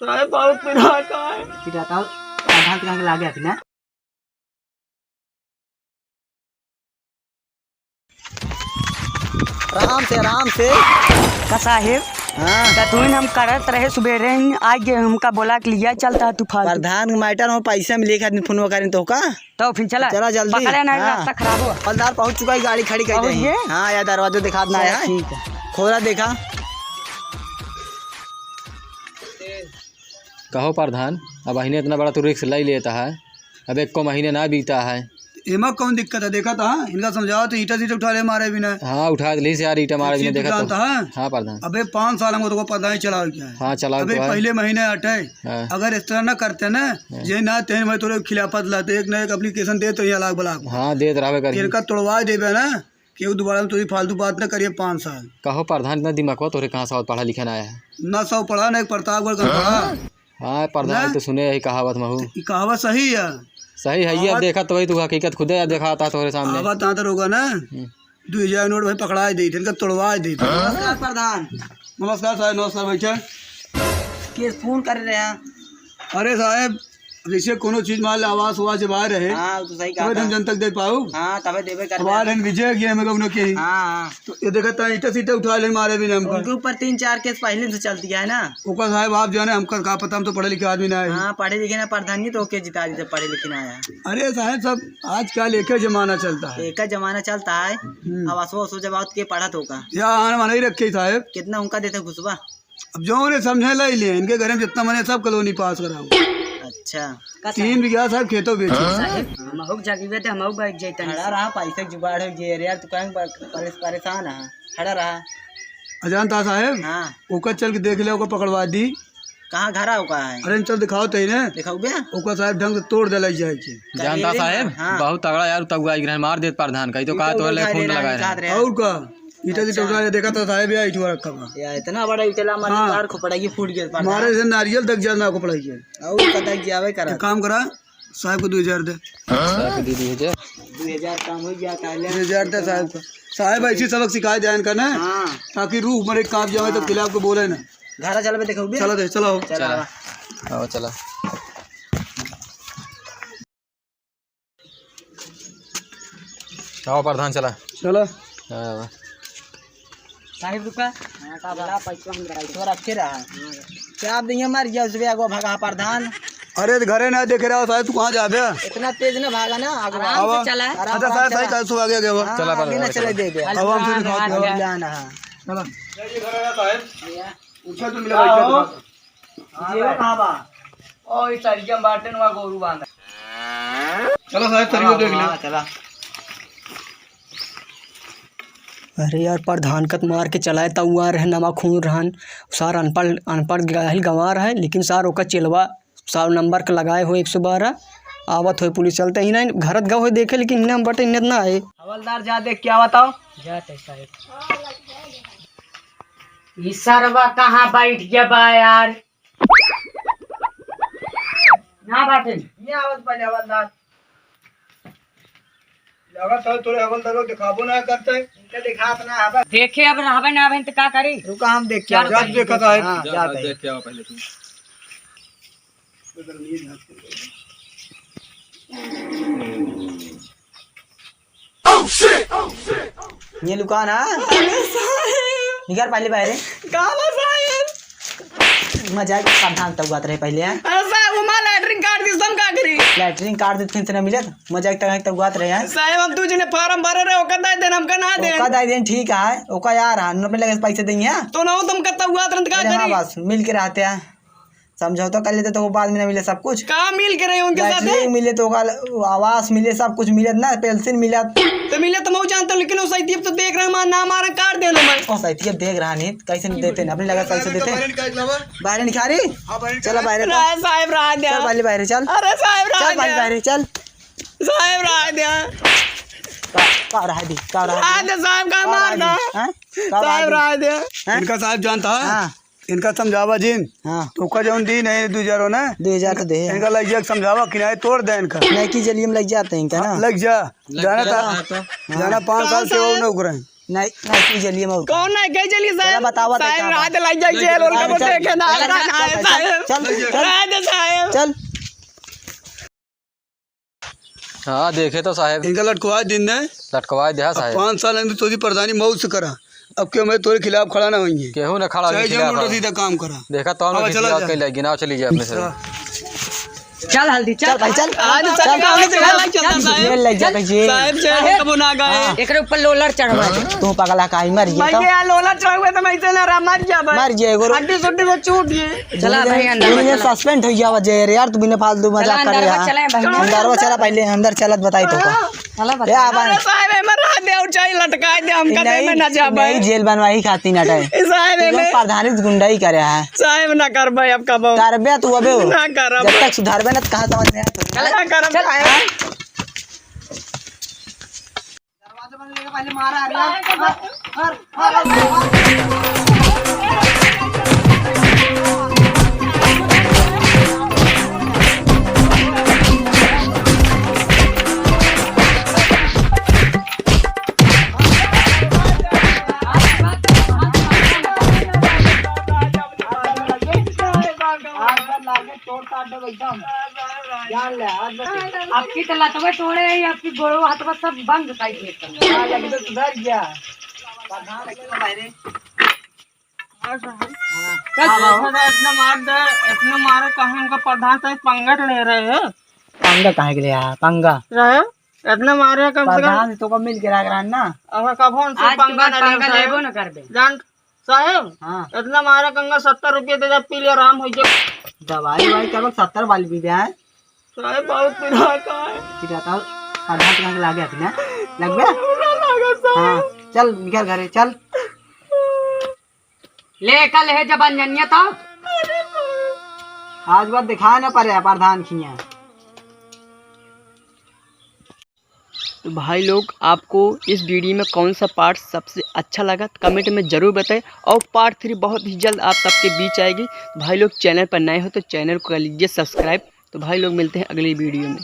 साहब बहुत पिराता है। पिराता हो प्रधान कहाँ के लागे अपना आराम से का साहेब हाँ तू हम करत रहे सुबेरे आज हमका बोला कि लिया चलता है तू फालतू प्रधान मैटर में पैसा मिले खातिर फोन करें तो का तो फिर चला चला जल्दी पकड़े ना हाँ। रास्ता खराब हो हवलदार पहुंच चुका है गाड़ी खड़ी कर पहुंच दी गए? हाँ यार दरवाजा दिखा ना है ठीक है खोला देखा कहो प्रधान अब महीने इतना बड़ा तो रिस्क ले लेता है। अब एक को महीने ना बीता है। एमा कौन दिक्कत है देखा था इनका समझाओ तो ईटा सीटा उठा ले मारे बिना। हाँ उठा ली से यार ईटा मारे भी नहीं देखा तो। है हाँ प्रधान अबे 5 साल हमको तो पता नहीं चला क्या है। हाँ चला अबे तो है। पहले महीने हटे हाँ। अगर इस तरह ना करते ना जे ना तेन मैं तोरे खिलाफत लाते एक ना एक एप्लीकेशन दे तो यहाँ लाख बला हाँ दे रहा कर इनका तोड़वा देवे ना कि दोबारा में तुझे फालतू बात ना करिए 5 साल। कहो प्रधान इतना दिमाग तोरे कहाँ से पढ़ा लिखा ना आया है। ना 100 पढ़ा ना एक प्रतापगढ़ का पढ़ा। हाँ प्रधान तो सुने यही कहावत महू ये कहावत सही है। सही है ये देखा तो वही तू हकीकत खुद देखा आता तोरे सामने। कहावत यहाँ तक होगा ना 2000 नोट भाई पकड़ा दी थी इनका तोड़वा दी थी। नमस्कार प्रधान नमस्कार साहब नमस्कार बैठे। केस फोन कर रहे हैं अरे साहब जैसे कोनो चीज मान आवाज हुआ से बाहर रहे हाँ तो सही कहा तब हम जन तक दे पाऊ हाँ तबे देवे कर आवाज है विजय की हमें कब के हाँ तो ये देखा था ईटा सीटा उठा ले मारे भी हमको उनके ऊपर 3-4 केस पहले से चलती है ना। ओका साहब आप जाने हमका का पता हम तो पढ़े लिखे आदमी ना है। हाँ पढ़े लिखे ना प्रधान तो ओके जिता दी पढ़े लिखे ना आया। अरे साहब सब आज क्या लेके जमाना चलता है एक जमाना चलता है अब असो जब आउत के पढ़त होगा या आने माना ही रखे साहब कितना उनका देते घुसबा अब जो उन्हें समझे ला ही लिए इनके घर में जितना मैंने सब कॉलोनी पास करा। अच्छा 3 बीघा साहब खेतों बेचे हमहु जगीबे ते हमहु बैठ जैतन खड़ा रहा पैसा जुगाड़ हो जे यार तू कहीं परेशान है खड़ा रहा। अजान था साहब हाँ ओका चल के देख ले ओका पकड़वा दी कहाँ घरा होगा है अरे चल दिखाओ तही ने दिखाऊ बे ओका साहब ढंग से तोड़ दिलाई जाए जानता साहेब हाँ। बहुत तगड़ा यार तब मार देत प्रधान कही तो कहा तो फोन लगाए रहे। और का ईटा सीटा उठा देखा था साहब या इठवा रखा हुआ या इतना बड़ा इटला मारे हाँ। कार खोपड़ाई फूट गया मारे से नारियल तक जाना को पड़ाई है। और कदा जावे करा काम करा साहब को 2000 दे साहब दे दी है 2000 काम हो गया काले 2000 दे साहब को साहब ऐसी सबक सिखाए ध्यान करना हाँ ताकि रूह मरे कांप जाए तो खिलाफ को बोले ना। घरा चल बे देखो बे चलो दे चलो चला आओ चला आओ प्रधान चला चलो हाँ। साहेब रुका का बड़ा पैसा हम कराई तो रखे रहा क्या आप दिए मर गया उसबे आगो भागा प्रधान। अरे घरे ना देख रहा साहब तू कहाँ जाबे इतना तेज ना भागा ना आगो आराम से चला अच्छा साहब सही कल सुबह आगे गए चला आगे ना चले दे दे अब हम से दिखाते हो जाना चलो पूछा तो मिला भाई ये कहां बा ओ इस सरिया बाटन वा गोरू बांधा चलो साहब तरीको देख ले चला। अरे यार प्रधान कत मार के चलाए तब आ रहे नमा खून रहन सार अनपढ़ गाहिल गंवा रहा है लेकिन सार ओका चिलवा सार नंबर का लगाए हो 112 आवत हो पुलिस चलते ही नहीं घरत गए हो देखे लेकिन इन्हें बटे इन्हें ना आए। हवलदार जा देख क्या बताओ जाते साहेब ई सरवा कहाँ बैठ गया बा यार ना बाटे ये आवत पहले हवलदार लगा था तोरे हवलदार लोग दिखाबो ना करते इनके दिखात ना हबे देखे अब रहबे ना तो का करी रुका हम देख के जा देखा था हां जा देख के आओ पहले तुम ये दुकान है निकाल पहले बाहर काला साहेब मजाक प्रधान तब बात रहे पहले हैं साहेब वो मां लैटरिन कार्ड दी सम का करी लैटरिन कार्ड दे फिर से ना मिले मजाक तक बात रहे हैं साहेब हम तुझे ने फार्म भरे रहे ओका दे देन हमका ना दे ओका दाई देन ठीक है ओका यार हां पे लगे पैसे देंगे तो ना तुम कत्ता हुआ तुरंत का हाँ करी बस मिल के रहते हैं समझौता कर लेते तो वो बाद में ना मिले सब कुछ का मिल के रहे उनके साथ लैटरिन मिले तो आवास मिले सब कुछ मिले ना पेंशन मिले तो मिले तो मैं जानता हूं लेकिन वो सही तो देख रहे हैं ना मारा कार्ड देना मैं ओ सही देख रहा नहीं कैसे नहीं देते अपने लगा पैसे देते बाहर निखारी चलो बाहर राय साहेब राय दे चल पहले बाहर चल अरे साहेब चल राय पहले दे बाहर चल साहेब राय दे का रहा दी का रहा राय दे साहेब का मारना साहेब राय दे इनका साहब जानता है हां इनका समझावा जिन हां तो का जौन दी नहीं 2000 ना 2000 तो दे इनका लग जा समझावा किनारे तोड़ दे इनका नहीं की जलिए में लग जाते हैं क्या ना लग जा जाना था जाना 5 साल से वो न उगरे नहीं नहीं तू जलिए मऊ का। कौन है गई चलिए चला साहब बतावा तो साहब क्या रात बात। लग जाए जेल उनका वो देखे ना चल, चल, साहब चल, चल, रात साहब चल हाँ देखे तो साहब इनका लटकवा दिन ने लटकवा दिया अब साहब 5 साल में तोरी प्रधानी मौत से करा। अब क्यों मैं तोरे खिलाफ खड़ा ना हुई है, केहू न खड़ा चाहे होके जो उल्टा खिलाफ सीधा काम करा। देखा तो हम अब लोग चला जा। कहीं गिनाव चली जाए अपने से। चल हल्दी चल भाई चल आज चल जेल लग जा जेल। साहब जेल कब ना गए एकरे ऊपर लोलर चढ़वा दे तू पगला काई मर भाई गया ये लोलर चढ़वे तो मैं इसे ना मर जा भाई मर जाए गोरो। हड्डी सुड्डी को छूट गई चला भाई अंदर सस्पेंड हो जावा जे यार तू बिना फालतू मजाक कर रहा है। अंदर चला पहले अंदर चलत बताई तो का चला ए आबा अरे साहब मर रहा दे ऊंचाई लटका दे हम कदे में ना जा भाई नहीं जेल बनवाई खाती ना टाइम साहब में प्रधानित गुंडाई करे है साहब ना कर भाई अब कब करबे तू अबे ना कर जब तक सुधारबे ना तो कहां समझ में चल कर दरवाजे बंद लेके पहले मारा आपकी तो लतवे तोड़े है आपकी गोड़ो हाथ में सब बंद साइड में सुधर गया इतना मारे कहा उनका प्रधान से पंगा ले रहे हैं पंगा काहे के लिए आया पंगा रहे इतना मारे कम से कम प्रधान तो को मिल के रख रहा ना। अब कभों से पंगा लेबो न कर दे जान साहब हाँ इतना मारे कंगा 70 रुपये दे पी ले आराम हो जाए दवाई वाई कब 70 वाली भी दे साहब बहुत पिरा का है ठीक है तब प्रधान कहां के लागे अपने लगबे। हां चल निकल घरे चल ले कल है जब अंजनिया था आज बात दिखा ना पड़े प्रधान खिया। तो भाई लोग आपको इस वीडियो में कौन सा पार्ट सबसे अच्छा लगा कमेंट में ज़रूर बताएं और पार्ट 3 बहुत ही जल्द आप सबके बीच आएगी। तो भाई लोग चैनल पर नए हो तो चैनल को कर लीजिए सब्सक्राइब। तो भाई लोग मिलते हैं अगली वीडियो में।